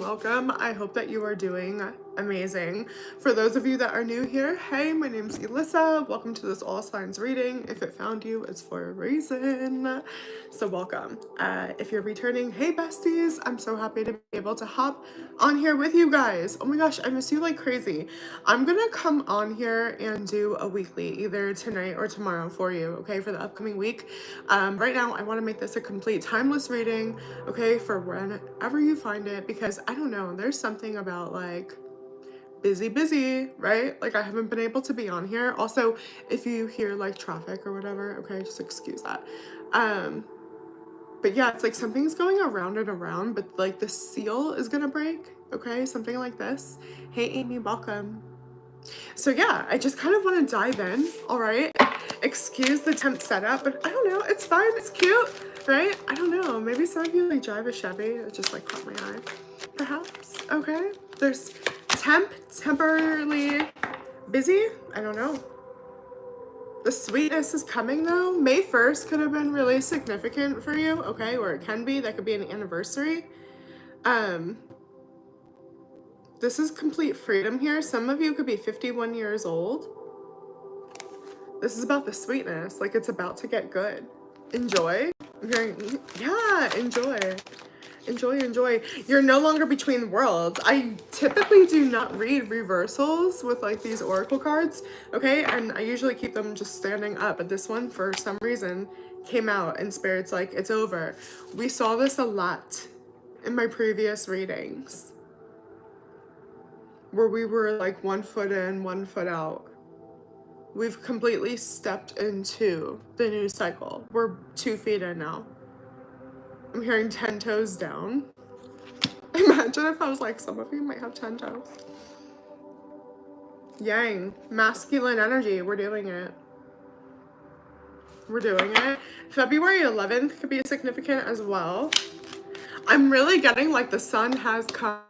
welcome. I hope that you are doing amazing. For those of you that are new here, hey, my name's Elissa. Welcome to this all signs reading. If it found you, it's for a reason. So welcome. If you're returning, hey besties, I'm so happy to be able to hop on here with you guys. Oh my gosh, I miss you like crazy. I'm gonna come on here and do a weekly, either tonight or tomorrow for you, okay, for the upcoming week. Right now, I want to make this a complete timeless reading, okay, for whenever you find it, because I don't know, there's something about like busy, right? Like I haven't been able to be on here. Also, if you hear like traffic or whatever, okay, just excuse that. But yeah, it's like something's going around and around, but like the seal is gonna break, okay? Something like this. Hey, Amy, welcome. So yeah, I just kind of want to dive in, all right? Excuse the temp setup, but I don't know, it's fine, it's cute, right? I don't know, maybe some of you like drive a Chevy. It just like caught my eye, perhaps, okay? There's temporarily busy, I don't know. The sweetness is coming though. May 1st could have been really significant for you, okay? Or it can be, that could be an anniversary. This is complete freedom here. Some of you could be 51 years old. This is about the sweetness, like it's about to get good. Enjoy. Yeah, enjoy. Enjoy. You're no longer between worlds. I typically do not read reversals with like these oracle cards, okay? And I usually keep them just standing up, but this one for some reason came out and Spirit's like, it's over. We saw this a lot in my previous readings, where we were like 1 foot in, 1 foot out. We've completely stepped into the new cycle. We're 2 feet in now. I'm hearing 10 toes down. Imagine if I was like, some of you might have 10 toes. Yang, masculine energy, we're doing it. We're doing it. February 11th could be significant as well. I'm really getting like the sun has come.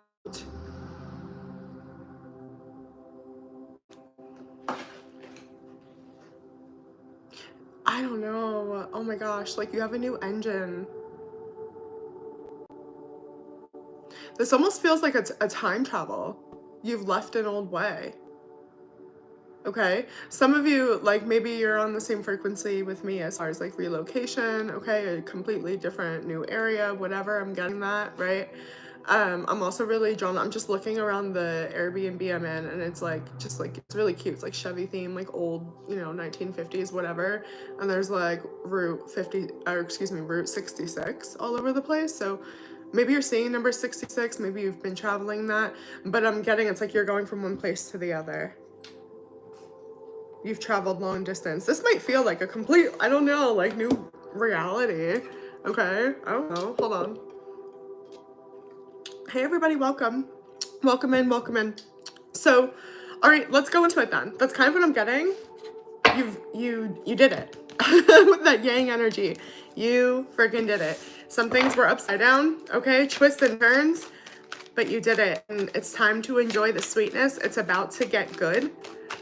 I don't know. Oh my gosh, like you have a new engine. This almost feels like a time travel. You've left an old way. Okay? Some of you, like maybe you're on the same frequency with me as far as like relocation, okay? A completely different new area, whatever, I'm getting that, right? I'm also really drawn, I'm just looking around the Airbnb I'm in and it's like, just like, it's really cute. It's like Chevy theme, like old, you know, 1950s, whatever. And there's like Route 66 all over the place. So maybe you're seeing number 66, maybe you've been traveling that, but I'm getting, it's like you're going from one place to the other. You've traveled long distance. This might feel like a complete, I don't know, like new reality. Okay, I don't know, hold on. Hey everybody, welcome. Welcome in. So, all right, let's go into it then. That's kind of what I'm getting. You did it. With that yang energy. You freaking did it. Some things were upside down, okay? Twists and turns, but you did it. And it's time to enjoy the sweetness. It's about to get good,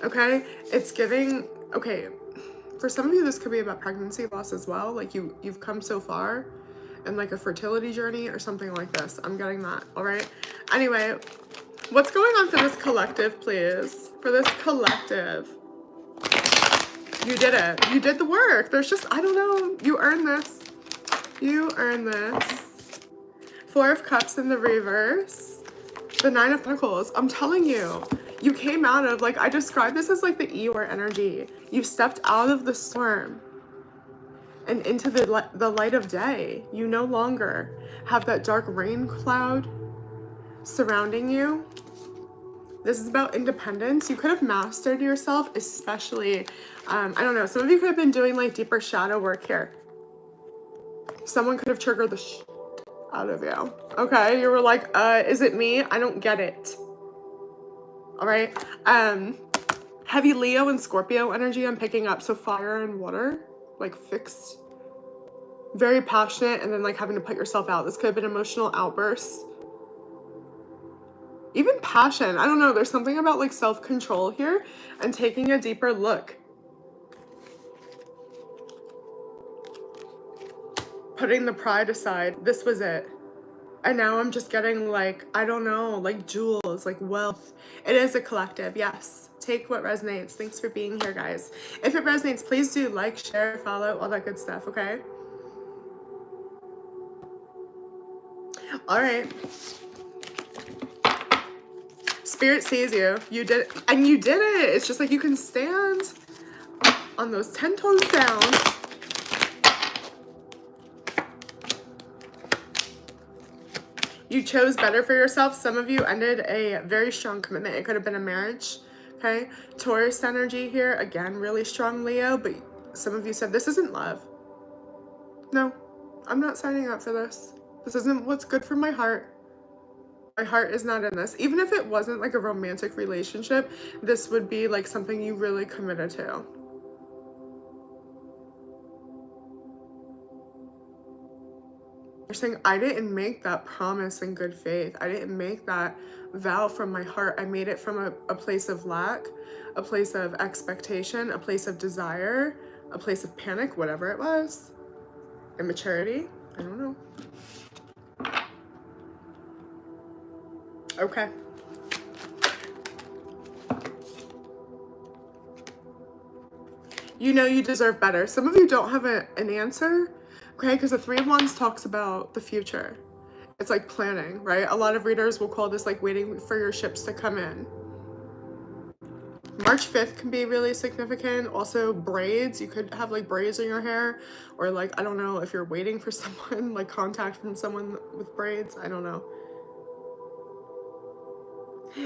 okay? It's giving, okay, for some of you, this could be about pregnancy loss as well. Like you've come so far in like a fertility journey or something like this. I'm getting that, all right? Anyway, what's going on for this collective, please? For this collective. You did it. You did the work. There's just, I don't know. You earned this. You earned this. 4 of Cups in the reverse. The 9 of Pentacles. I'm telling you, you came out of, like, I describe this as like the Eeyore energy. You stepped out of the storm and into the light of day. You no longer have that dark rain cloud surrounding you. This is about independence. You could have mastered yourself, especially, I don't know, some of you could have been doing like deeper shadow work here. Someone could have triggered the out of you. Okay, you were like, is it me? I don't get it. All right. Heavy Leo and Scorpio energy I'm picking up. So fire and water, like fixed. Very passionate and then like having to put yourself out. This could have been emotional outbursts. Even passion. I don't know. There's something about like self-control here and taking a deeper look. Putting the pride aside. This was it. And now I'm just getting like, I don't know, like jewels, like wealth. It is a collective, yes. Take what resonates. Thanks for being here, guys. If it resonates, please do like, share, follow, all that good stuff, okay? All right. Spirit sees you. You did it. And you did it. It's just like you can stand on those 10 toes down. You chose better for yourself. Some of you ended a very strong commitment. It could have been a marriage, okay? Taurus energy here. Again, really strong Leo, but some of you said, this isn't love. No, I'm not signing up for this. This isn't what's good for my heart. My heart is not in this. Even if it wasn't like a romantic relationship, this would be like something you really committed to. You're saying, I didn't make that promise in good faith. I didn't make that vow from my heart. I made it from a place of lack, a place of expectation, a place of desire, a place of panic, whatever it was. Immaturity. I don't know. Okay. You know you deserve better. Some of you don't have an answer, okay? Because the Three of Wands talks about the future. It's like planning, right? A lot of readers will call this like waiting for your ships to come in. March 5th can be really significant. Also braids. You could have like braids in your hair, or like, I don't know if you're waiting for someone, like contact from someone with braids. I don't know.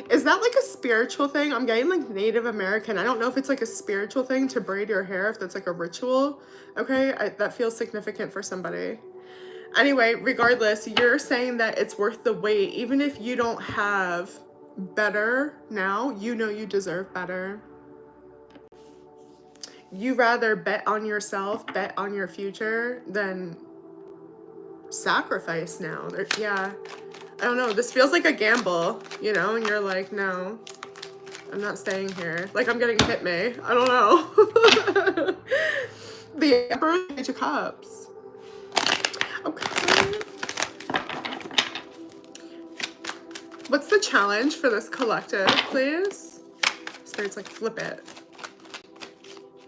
Is that like a spiritual thing? I'm getting like Native American. I don't know if it's like a spiritual thing to braid your hair, if that's like a ritual. Okay, that feels significant for somebody. Anyway, regardless, you're saying that it's worth the wait. Even if you don't have better now, you know you deserve better. You rather bet on yourself, bet on your future, than sacrifice now. Yeah. I don't know, this feels like a gamble, you know, and you're like, no, I'm not staying here. Like, I'm getting hit me. I don't know. The Emperor, Page of Cups. Okay. What's the challenge for this collective, please? Spirits, like, flip it.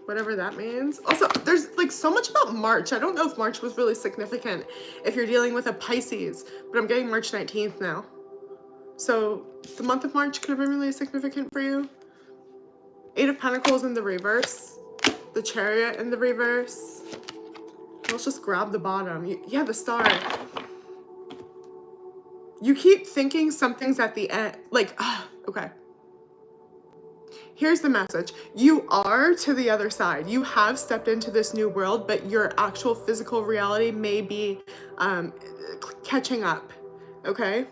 Whatever that means. Also, there's like so much about March. I don't know if March was really significant if you're dealing with a Pisces, but I'm getting March 19th now. So the month of March could have been really significant for you. Eight of Pentacles in the reverse. The Chariot in the reverse. Let's just grab the bottom. Yeah, the Star. You keep thinking something's at the end. Like, okay. Here's the message. You are to the other side. You have stepped into this new world, but your actual physical reality may be catching up, okay?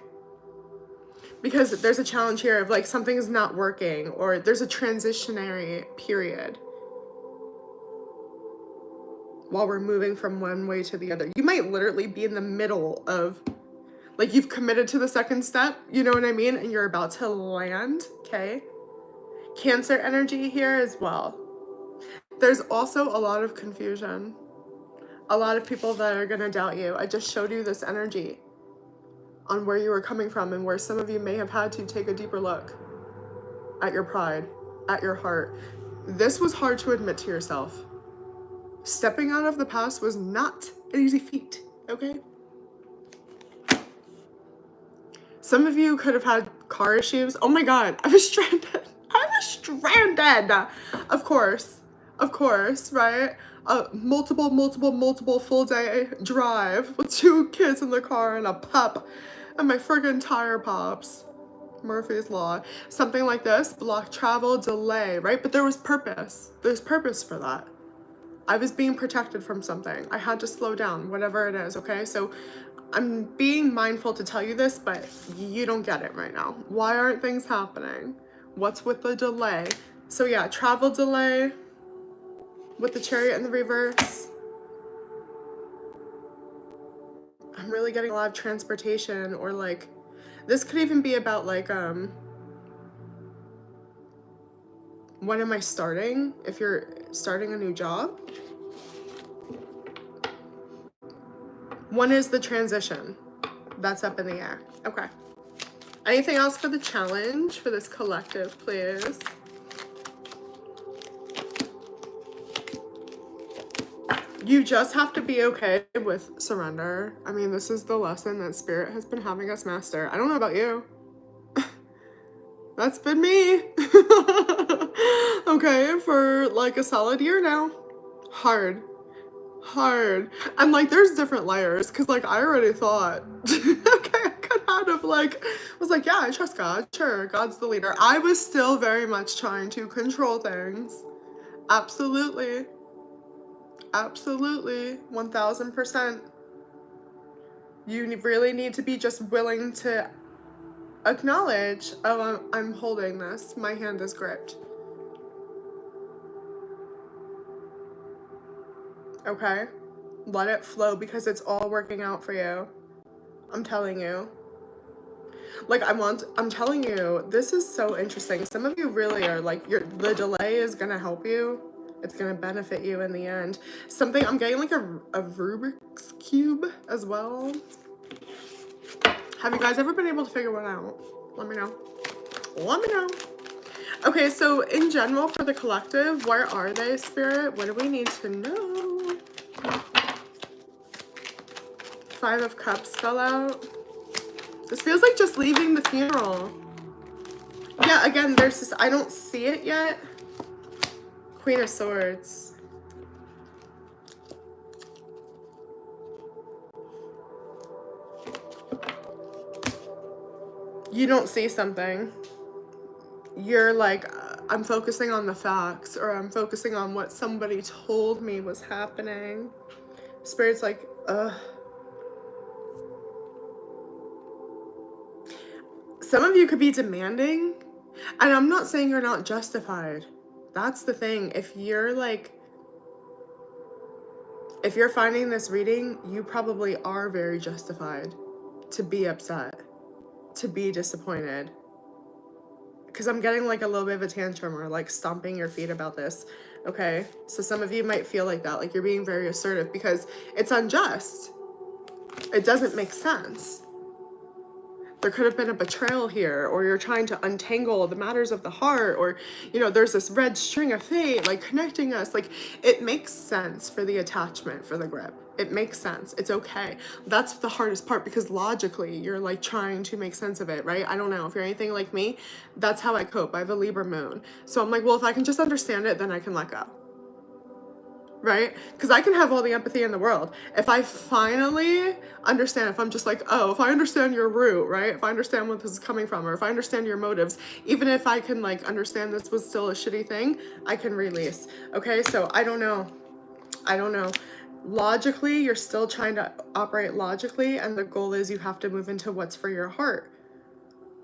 Because there's a challenge here of like something is not working, or there's a transitionary period while we're moving from one way to the other. You might literally be in the middle of, like, you've committed to the second step, you know what I mean? And you're about to land, okay? Cancer energy here as well. There's also a lot of confusion. A lot of people that are going to doubt you. I just showed you this energy on where you were coming from, and where some of you may have had to take a deeper look at your pride, at your heart. This was hard to admit to yourself. Stepping out of the past was not an easy feat, okay? Some of you could have had car issues. Oh my God, I was stranded. I was stranded. Of course, right? Multiple full day drive with 2 kids in the car and a pup and my friggin' tire pops. Murphy's Law. Something like this, block travel, delay, right? But there was purpose. There's purpose for that. I was being protected from something. I had to slow down, whatever it is, okay? So I'm being mindful to tell you this, but you don't get it right now. Why aren't things happening? What's with the delay? So yeah, travel delay with the Chariot in the reverse. I'm really getting a lot of transportation, or like, this could even be about like, when am I starting? If you're starting a new job. When is the transition? That's up in the air. Okay. Anything else for the challenge for this collective, please? You just have to be okay with surrender. I mean, this is the lesson that Spirit has been having us master. I don't know about you. That's been me. Okay, for like a solid year now. Hard. And like there's different layers, because like I already thought, okay, I could kind of like, was like, yeah, I trust God. Sure, God's the leader. I was still very much trying to control things. Absolutely. 1000%. You really need to be just willing to acknowledge, oh, I'm holding this. My hand is gripped. Okay? Let it flow, because it's all working out for you. I'm telling you. Like, I'm telling you, this is so interesting. Some of you really are like, the delay is gonna help you. It's gonna benefit you in the end. I'm getting like a Rubik's Cube as well. Have you guys ever been able to figure one out? Let me know. Okay, so in general for the collective, where are they, Spirit? What do we need to know? 5 of Cups fell out. This feels like just leaving the funeral. Yeah, again, there's this, I don't see it yet. Queen of Swords. You don't see something. You're like, I'm focusing on the facts, or I'm focusing on what somebody told me was happening. Spirit's like, ugh. Some of you could be demanding, and I'm not saying you're not justified. That's the thing. If you're finding this reading, you probably are very justified to be upset, to be disappointed. Because I'm getting like a little bit of a tantrum, or like stomping your feet about this. Okay, so some of you might feel like that, like you're being very assertive, because it's unjust. It doesn't make sense. There could have been a betrayal here, or you're trying to untangle the matters of the heart, or, you know, there's this red string of fate, like connecting us. Like, it makes sense for the attachment, for the grip. It makes sense. It's okay. That's the hardest part, because logically you're like trying to make sense of it, right? I don't know if you're anything like me. That's how I cope. I have a Libra moon. So I'm like, well, if I can just understand it, then I can let go. Right? Because I can have all the empathy in the world. If I finally understand, if I'm just like, oh, if I understand your root, right? If I understand what this is coming from, or if I understand your motives, even if I can like understand this was still a shitty thing, I can release. Okay, so I don't know. Logically, you're still trying to operate logically, and the goal is you have to move into what's for your heart.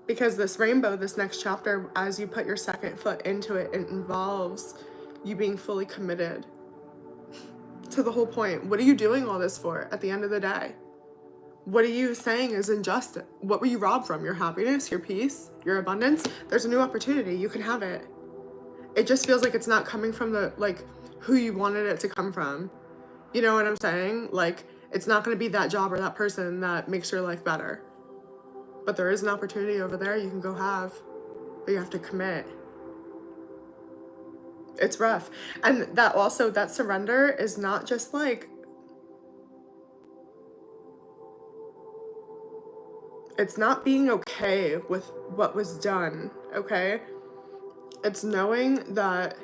Because this rainbow, this next chapter, as you put your second foot into it, it involves you being fully committed to the whole point. What are you doing all this for at the end of the day? What are you saying is injustice? What were you robbed from? Your happiness, your peace, your abundance? There's a new opportunity. You can have it. It just feels like it's not coming from the, like, who you wanted it to come from. You know what I'm saying? Like, it's not going to be that job or that person that makes your life better. But there is an opportunity over there you can go have. But you have to commit. It's rough. And that also, that surrender is not just like, it's not being okay with what was done, okay? It's knowing that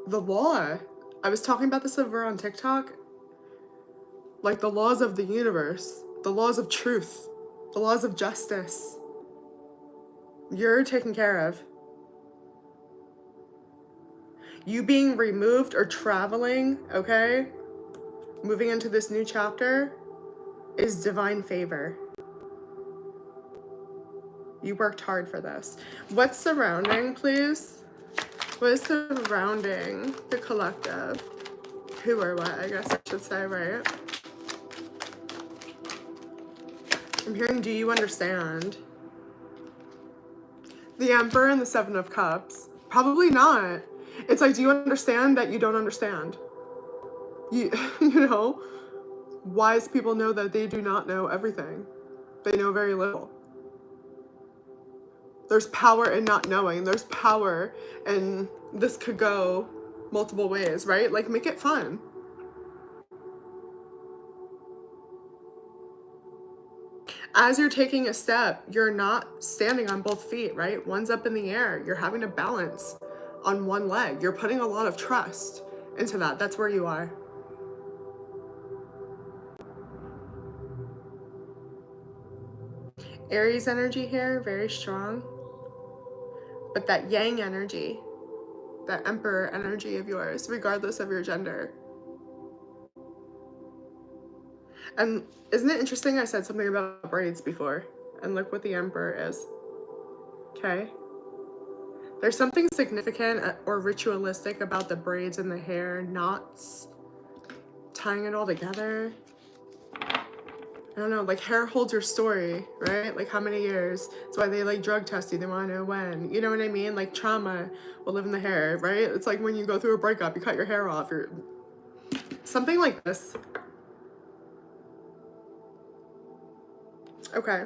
the law, I was talking about this over on TikTok, like the laws of the universe, the laws of truth, the laws of justice, you're taken care of. You being removed or traveling, okay, moving into this new chapter is divine favor. You worked hard for this. What's surrounding, please? What is surrounding the collective? Who or what, I guess I should say, right? I'm hearing, do you understand? The Emperor and the Seven of Cups. Probably not. It's like, do you understand that you don't understand? You know, wise people know that they do not know everything. They know very little. There's power in not knowing. There's power, and this could go multiple ways, right? Like, make it fun. As you're taking a step, you're not standing on both feet, right? One's up in the air. You're having to balance on one leg. You're putting a lot of trust into that. That's where you are. Aries energy here, very strong. But that yang energy, that emperor energy of yours, regardless of your gender. And isn't it interesting I said something about braids before? And look what the emperor is. Okay? There's something significant or ritualistic about the braids and the hair, knots, tying it all together. I don't know, like hair holds your story, right? Like how many years? That's why they like drug test you. They want to know when. You know what I mean? Like trauma will live in the hair, right? It's like when you go through a breakup, you cut your hair off. You're something like this. Okay.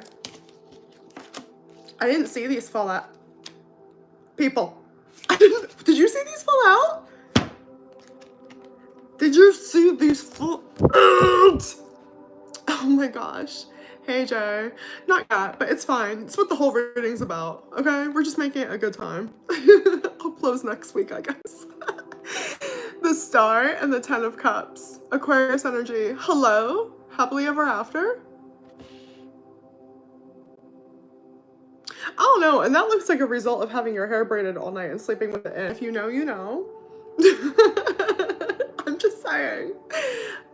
I didn't see these fall out. People. Did you see these fall out? Did you see these fall out? Oh my gosh. Hey Jay. Not yet, but it's fine. It's what the whole reading's about. Okay? We're just making it a good time. I'll close next week, I guess. The Star and the Ten of Cups. Aquarius energy. Hello? Happily ever after? I don't know, and that looks like a result of having your hair braided all night and sleeping with it in. If you know, you know. I'm just saying.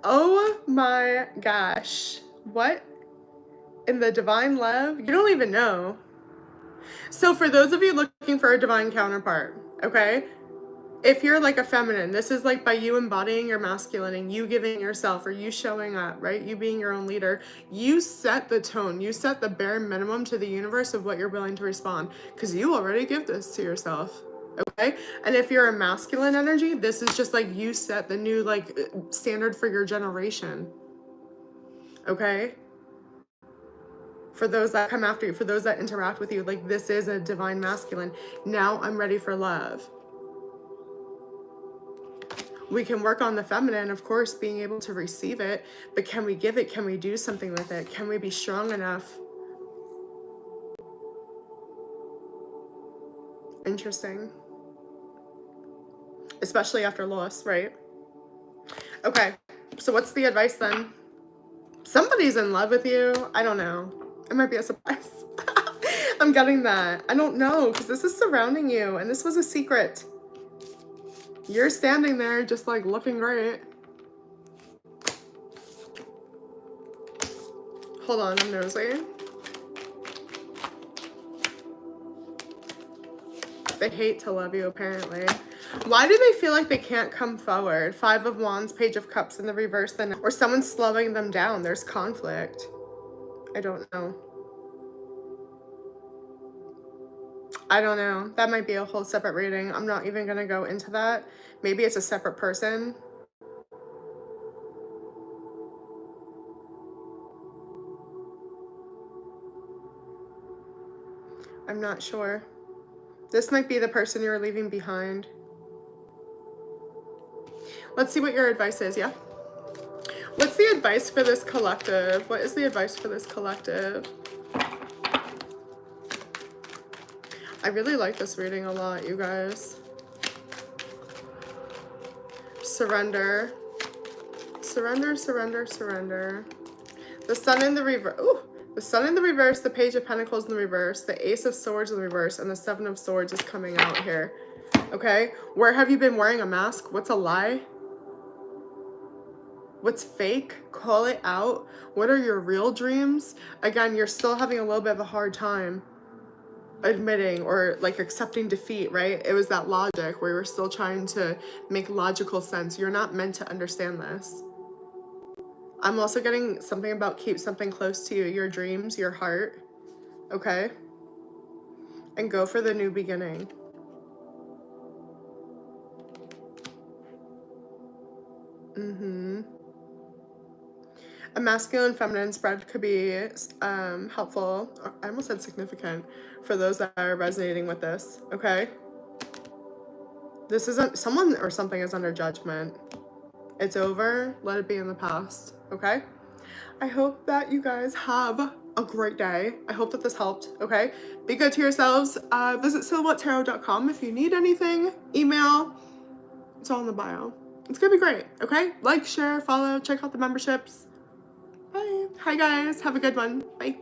Oh my gosh. What in the divine love? You don't even know. So for those of you looking for a divine counterpart, okay? If you're like a feminine, this is like by you embodying your masculine and you giving yourself or you showing up, right? You being your own leader, you set the tone, you set the bare minimum to the universe of what you're willing to respond because you already give this to yourself, okay? And if you're a masculine energy, this is just like you set the new like standard for your generation, okay? For those that come after you, for those that interact with you, like this is a divine masculine. Now I'm ready for love. We can work on the feminine, of course, being able to receive it, but can we give it? Can we do something with it? Can we be strong enough? Interesting. Especially after loss, right? Okay, so what's the advice then? Somebody's in love with you. I don't know. It might be a surprise. I'm getting that. I don't know, because this is surrounding you, and this was a secret. You're standing there just like looking great. Hold on, I'm nosy. They hate to love you, apparently. Why do they feel like they can't come forward? Five of Wands, Page of Cups in the reverse, then, or someone's slowing them down. There's conflict. I don't know. I don't know. That might be a whole separate reading. I'm not even going to go into that. Maybe it's a separate person. I'm not sure. This might be the person you're leaving behind. Let's see what your advice is, yeah? What's the advice for this collective? What is the advice for this collective? I really like this reading a lot, you guys. Surrender. Surrender, surrender, surrender. The Sun in the reverse. Ooh, the Sun in the reverse, the Page of Pentacles in the reverse, the Ace of Swords in the reverse, and the Seven of Swords is coming out here. Okay? Where have you been wearing a mask? What's a lie? What's fake? Call it out. What are your real dreams? Again, you're still having a little bit of a hard time admitting or like accepting defeat, right? It was that logic where you're still trying to make logical sense. You're not meant to understand this. I'm also getting something about keep something close to you, your dreams, your heart, okay? And go for the new beginning. A masculine feminine spread could be helpful. I almost said significant for those that are resonating with this, okay? This isn't, someone or something is under judgment. It's over. Let it be in the past, okay? I hope that you guys have a great day. I hope that this helped, okay? Be good to yourselves. Visit silhouettetarot.com if you need anything. Email. It's all in the bio. It's gonna be great, okay? Like, share, follow, check out the memberships. Bye. Hi, guys. Have a good one. Bye.